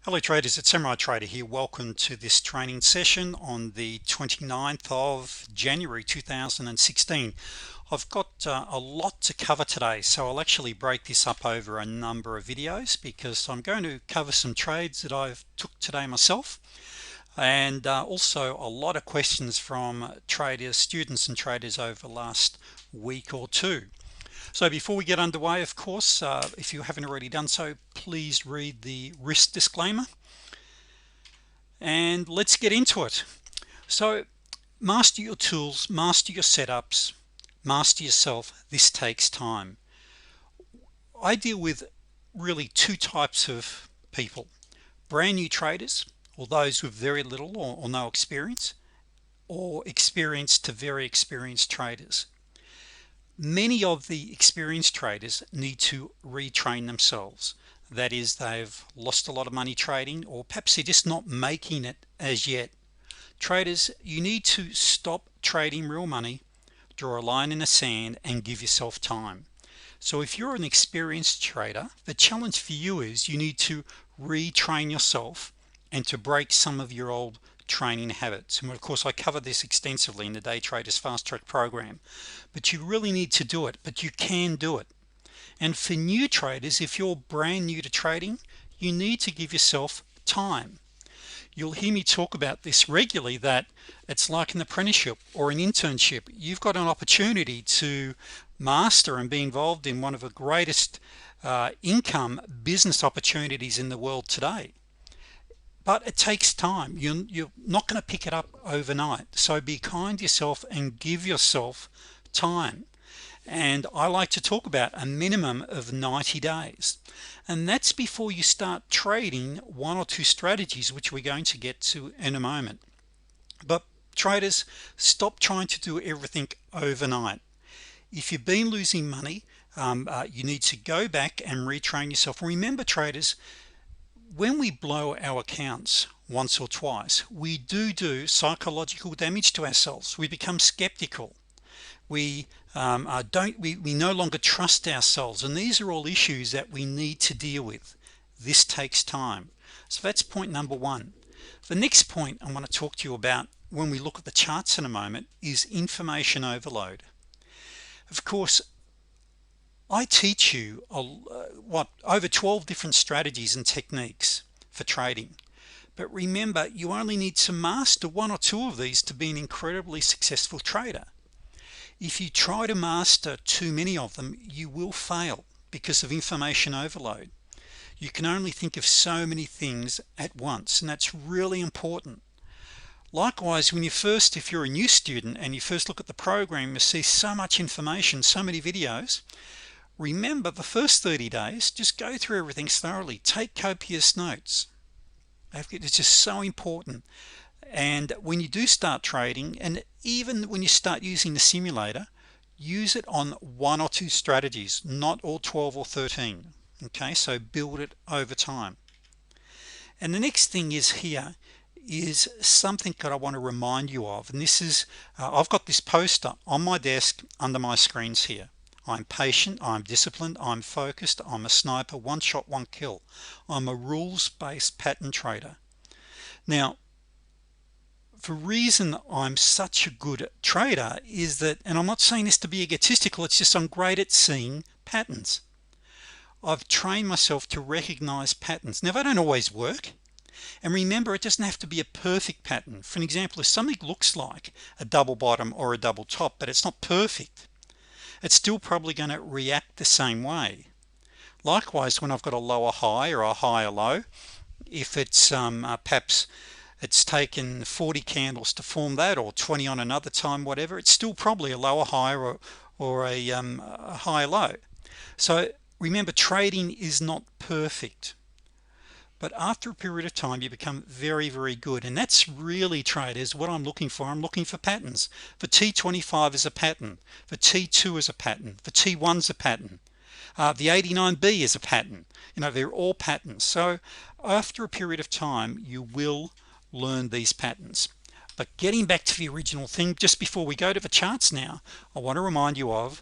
Hello traders, it's Samurai Trader here. Welcome to this training session on the 29th of January 2016. I've got a lot to cover today, so I'll actually break this up over a number of videos because I'm going to cover some trades that I've took today myself, and also a lot of questions from traders, students and traders over the last week or two. So before we get underway, of course, if you haven't already done so, please read the risk disclaimer and let's get into it. So master your tools, master your setups, master yourself. This takes time. I deal with really two types of people: brand new traders, or those with very little or no experience, or experienced to very experienced traders. Many of the experienced traders need to retrain themselves. That is, they've lost a lot of money trading, or perhaps they're just not making it as yet. Traders, you need to stop trading real money, draw a line in the sand, and give yourself time. So if you're an experienced trader, the challenge for you is you need to retrain yourself and to break some of your old training habits. And of course I cover this extensively in the Day Traders Fast Track program, but you really need to do it, but you can do it. And for new traders, if you're brand new to trading, you need to give yourself time. You'll hear me talk about this regularly, that it's like an apprenticeship or an internship. You've got an opportunity to master and be involved in one of the greatest income business opportunities in the world today. But it takes time. You're not going to pick it up overnight. So be kind to yourself and give yourself time. And I like to talk about a minimum of 90 days, and that's before you start trading one or two strategies, which we're going to get to in a moment. But traders, stop trying to do everything overnight. If you've been losing money, you need to go back and retrain yourself. Remember traders, when we blow our accounts once or twice, we do psychological damage to ourselves. We become skeptical. We no longer trust ourselves, and these are all issues that we need to deal with. This takes time. So that's point number one. The next point I want to talk to you about when we look at the charts in a moment is information overload. Of course, I teach you over 12 different strategies and techniques for trading, but remember, you only need to master one or two of these to be an incredibly successful trader. If you try to master too many of them, you will fail because of information overload. You can only think of so many things at once, and that's really important. Likewise, if you're a new student and you first look at the program, you see so much information, so many videos. Remember, the first 30 days, just go through everything thoroughly. Take copious notes. It's just so important. And when you do start trading, and even when you start using the simulator, use it on one or two strategies, not all 12 or 13. Okay, so build it over time. And the next thing is something that I want to remind you of, and this is I've got this poster on my desk under my screens here. I'm patient, I'm disciplined, I'm focused, I'm a sniper, one shot, one kill. I'm a rules-based pattern trader. Now, the reason I'm such a good trader is that, and I'm not saying this to be egotistical, it's just I'm great at seeing patterns. I've trained myself to recognize patterns. Now, they don't always work, and remember, it doesn't have to be a perfect pattern. For an example, if something looks like a double bottom or a double top, but it's not perfect, it's still probably going to react the same way. Likewise, when I've got a lower high or a higher low, if it's perhaps it's taken 40 candles to form that, or 20 on another time, whatever, it's still probably a lower high or a higher low. So remember, trading is not perfect, but after a period of time you become very, very good. And that's really, traders, what I'm looking for. I'm looking for patterns. The T25 is a pattern, the T2 is a pattern, the T1 is a pattern, the 89B is a pattern. They're all patterns. So after a period of time you will learn these patterns. But getting back to the original thing, just before we go to the charts now, I want to remind you of: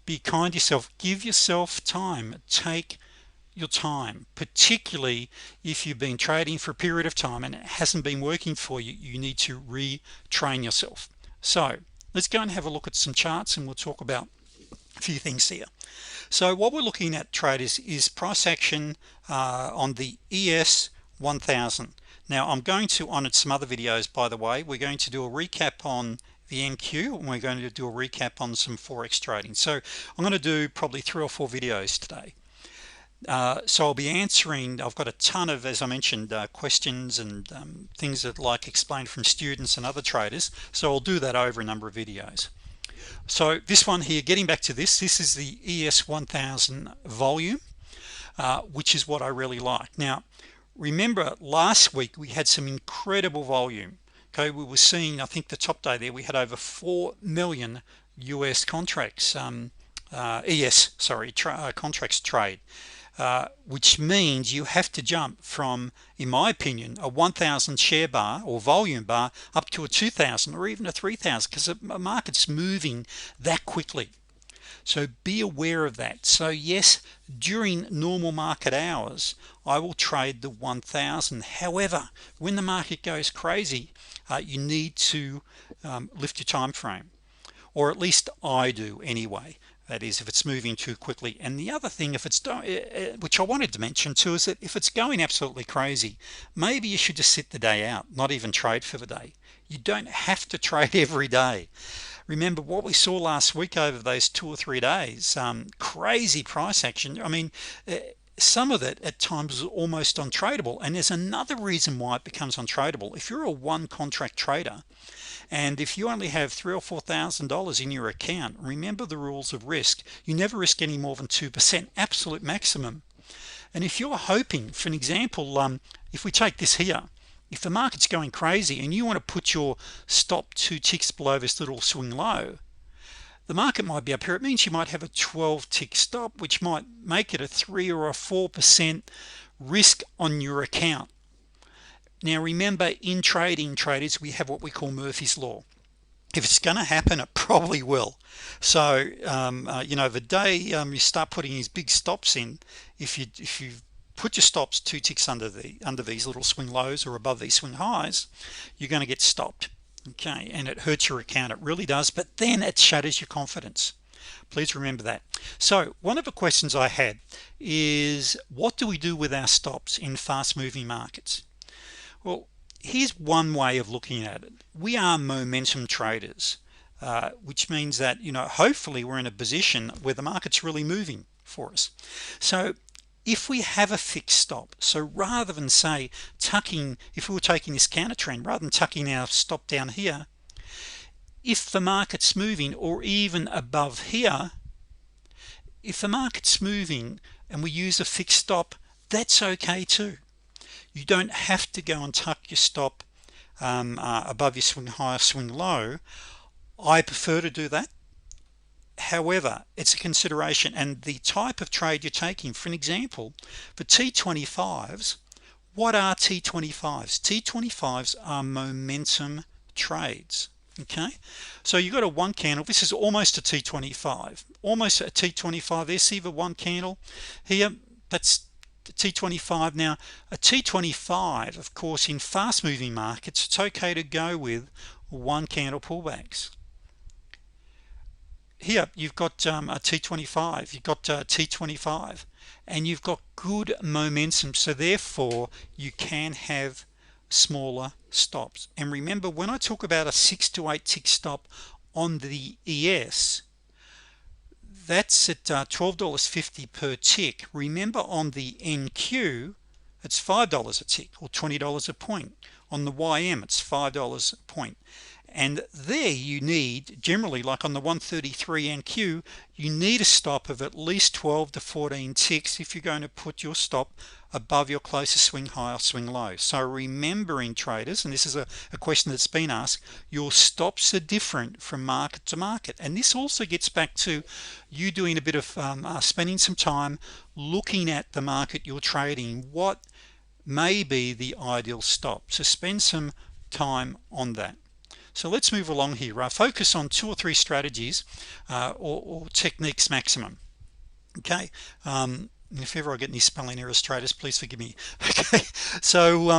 be kind to yourself, give yourself time, take your time, particularly if you've been trading for a period of time and it hasn't been working for you. You need to retrain yourself. So let's go and have a look at some charts, and we'll talk about a few things here. So what we're looking at, traders, is price action on the ES 1000. Now I'm going to, on some other videos, by the way, we're going to do a recap on the NQ, and we're going to do a recap on some Forex trading. So I'm going to do probably 3 or 4 videos today. So I'll be answering, I've got a ton of, as I mentioned, questions and things that like explained from students and other traders, so I'll do that over a number of videos. So this one here, getting back to this is the ES 1000 volume, which is what I really like. Now remember, last week we had some incredible volume. Okay, we were seeing, I think the top day there we had over 4 million US contracts, contracts trade, which means you have to jump from, in my opinion, a 1000 share bar or volume bar up to a 2000 or even a 3000, because the market's moving that quickly. So be aware of that. So yes, during normal market hours I will trade the 1000. However, when the market goes crazy, you need to lift your time frame, or at least I do anyway. That is, if it's moving too quickly. And the other thing, if it's which I wanted to mention too, is that if it's going absolutely crazy, maybe you should just sit the day out, not even trade for the day. You don't have to trade every day. Remember what we saw last week over those 2 or 3 days, crazy price action. I mean, some of it at times is almost untradeable, and there's another reason why it becomes untradeable. If you're a one contract trader, and if you only have $3,000 or $4,000 in your account, remember the rules of risk. You never risk any more than 2%, absolute maximum. And if you're hoping, for an example, if we take this here, if the market's going crazy and you want to put your stop 2 ticks below this little swing low, the market might be up here. It means you might have a 12 tick stop, which might make it a 3 or a 4% risk on your account. Now remember, in trading, traders, we have what we call Murphy's Law. If it's going to happen, it probably will. So you know, the day you start putting these big stops in, if you put your stops 2 ticks under these little swing lows or above these swing highs, you're going to get stopped. Okay, and it hurts your account. It really does, but then it shatters your confidence. Please remember that. So one of the questions I had is, what do we do with our stops in fast moving markets? Well, here's one way of looking at it. We are momentum traders, which means that, you know, hopefully we're in a position where the market's really moving for us. So if we have a fixed stop, so rather than say tucking, if we were taking this counter trend, rather than tucking our stop down here, if the market's moving, or even above here, if the market's moving and we use a fixed stop, that's okay too. You don't have to go and tuck your stop above your swing high or swing low. I prefer to do that. However, it's a consideration, and the type of trade you're taking. For an example, for T25s, what are T25s? T25s are momentum trades. Okay, so you've got a 1 candle. This is almost a T25, almost a T25 there. See the 1 candle here? That's T25. Now a T25, of course, in fast moving markets, it's okay to go with 1 candle pullbacks. Here you've got a T25, you've got T25, and you've got good momentum, so therefore you can have smaller stops. And remember, when I talk about a 6 to 8 tick stop on the ES, that's at $12.50 per tick. Remember, on the NQ it's $5 a tick, or $20 a point. On the YM it's $5 a point. And there you need, generally, like on the 133 NQ, you need a stop of at least 12 to 14 ticks if you're going to put your stop above your closest swing high or swing low. So remembering, traders, and this is a question that's been asked, your stops are different from market to market. And this also gets back to you doing a bit of spending some time looking at the market you're trading. What may be the ideal stop? So spend some time on that. So let's move along here. Focus on 2 or 3 strategies or techniques maximum. Okay, and if ever I get any spelling errors, traders, please forgive me. Okay, so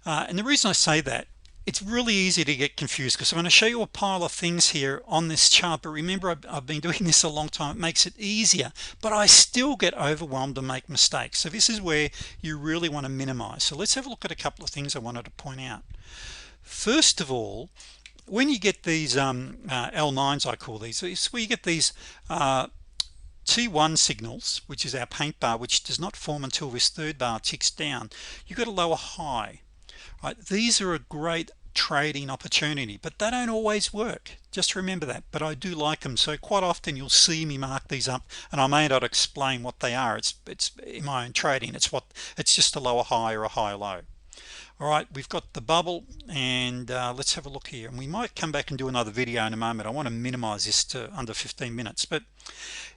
and the reason I say that, it's really easy to get confused because I'm going to show you a pile of things here on this chart, but remember I've been doing this a long time. It makes it easier, but I still get overwhelmed and make mistakes. So this is where you really want to minimize. So let's have a look at a couple of things I wanted to point out. First of all, when you get these L9s, I call these, it's where you get these T1 signals, which is our paint bar, which does not form until this third bar ticks down. You've got a lower high, right? These are a great trading opportunity, but they don't always work. Just remember that. But I do like them, so quite often you'll see me mark these up, and I may not explain what they are. It's in my own trading. It's just a lower high or a high low. All right, we've got the bubble, and let's have a look here, and we might come back and do another video in a moment. I want to minimize this to under 15 minutes, but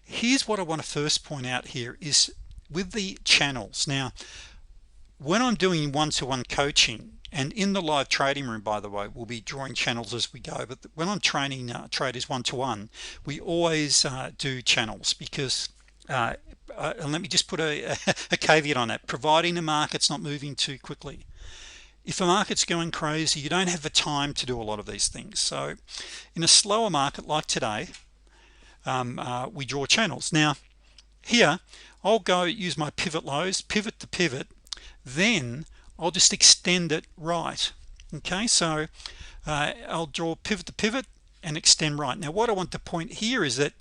here's what I want to first point out here is with the channels. Now, when I'm doing one-to-one coaching, and in the live trading room, by the way, we'll be drawing channels as we go, but when I'm training traders one-to-one, we always do channels because and let me just put a caveat on that, providing the market's not moving too quickly. If a market's going crazy, you don't have the time to do a lot of these things. So in a slower market like today, we draw channels. Now here I'll go use my pivot lows, pivot to pivot, then I'll just extend it right. Okay, so I'll draw pivot to pivot and extend right. Now what I want to point here is that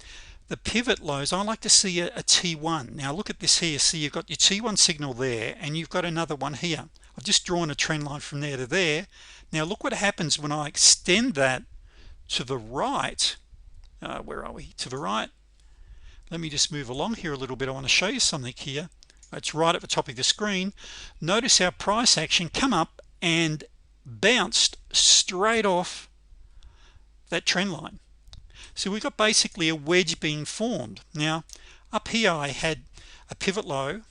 the pivot lows, I like to see a T1. Now look at this here. See, you've got your T1 signal there, and you've got another one here. I've just drawn a trend line from there to there. Now look what happens when I extend that to the right. Where are we? To the right. Let me just move along here a little bit. I want to show you something here. It's right at the top of the screen. Notice our price action come up and bounced straight off that trend line. So we've got basically a wedge being formed. Now up here I had a pivot low,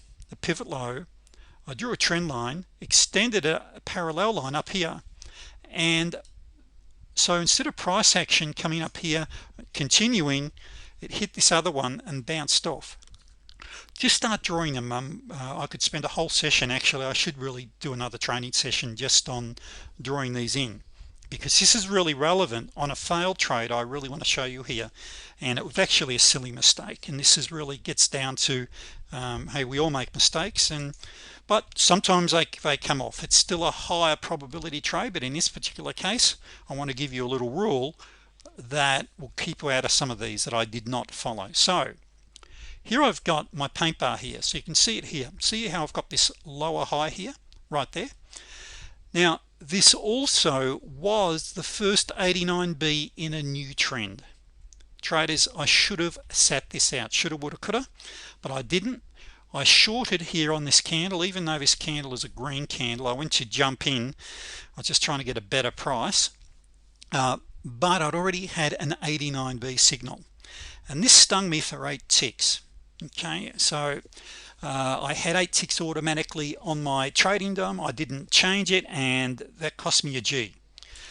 I drew a trend line, extended a parallel line up here, and so instead of price action coming up here continuing, it hit this other one and bounced off. Just start drawing them. I could spend a whole session. Actually, I should really do another training session just on drawing these in, because this is really relevant on a failed trade. I really want to show you here, and it was actually a silly mistake, and this is really gets down to hey, we all make mistakes, but sometimes they come off. It's still a higher probability trade, but in this particular case I want to give you a little rule that will keep you out of some of these that I did not follow. So here I've got my paint bar here, so you can see it here. See how I've got this lower high here right there. Now this also was the first 89B in a new trend. Traders, I should have sat this out, shoulda, woulda, coulda, but I didn't. I shorted here on this candle, even though this candle is a green candle. I went to jump in. I was just trying to get a better price, but I'd already had an 89B signal, and this stung me for 8 ticks. Okay, so I had 8 ticks automatically on my trading dome. I didn't change it, and that cost me a G.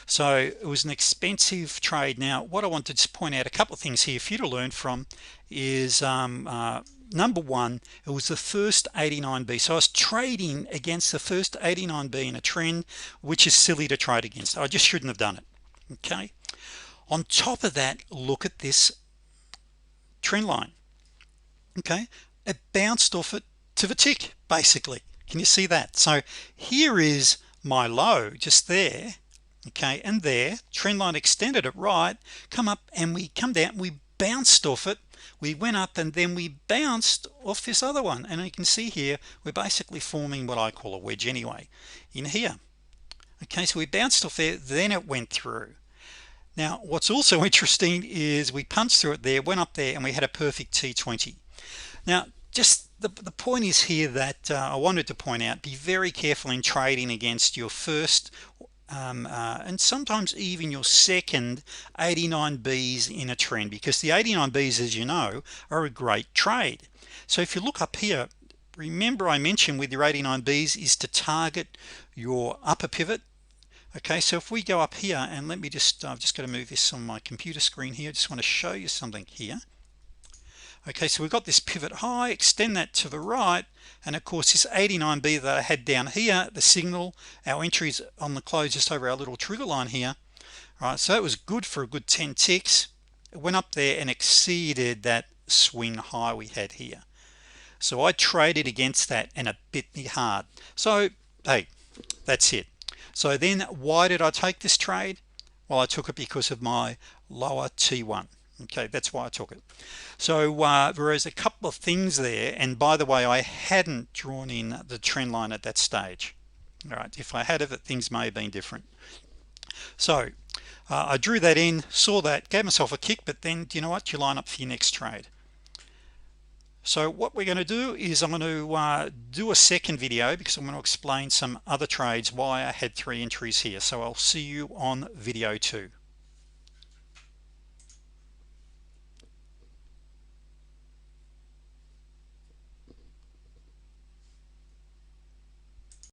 So it was an expensive trade. Now what I wanted to point out, a couple of things here for you to learn from is number one, it was the first 89B, so I was trading against the first 89B in a trend, which is silly to trade against. I just shouldn't have done it. Okay, on top of that, look at this trend line. Okay, it bounced off it to the tick basically. Can you see that? So here is my low just there, okay, and there trend line extended it right, come up, and we come down, we bounced off it, we went up, and then we bounced off this other one, and you can see here we're basically forming what I call a wedge anyway in here. Okay, so we bounced off there, then it went through. Now what's also interesting is we punched through it there, went up there, and we had a perfect T20. Now just the point is here that I wanted to point out, be very careful in trading against your first and sometimes even your second 89Bs in a trend, because the 89Bs, as you know, are a great trade. So if you look up here, remember I mentioned with your 89Bs is to target your upper pivot. Okay, so if we go up here, and let me just I've just got to move this on my computer screen here. I just want to show you something here. Okay, so we've got this pivot high, extend that to the right, and of course this 89B that I had down here, the signal, our entries on the close just over our little trigger line here. All right, so it was good for a good 10 ticks. It went up there and exceeded that swing high we had here, so I traded against that and it bit me hard. So hey, that's it. So then why did I take this trade? Well, I took it because of my lower T1. Okay, that's why I took it. So there is a couple of things there, and by the way, I hadn't drawn in the trend line at that stage. All right, if I had it, things may have been different. So I drew that in, saw that, gave myself a kick, but then do you know what, you line up for your next trade. So what we're going to do is I'm going to do a second video, because I'm going to explain some other trades, why I had 3 entries here. So I'll see you on video 2.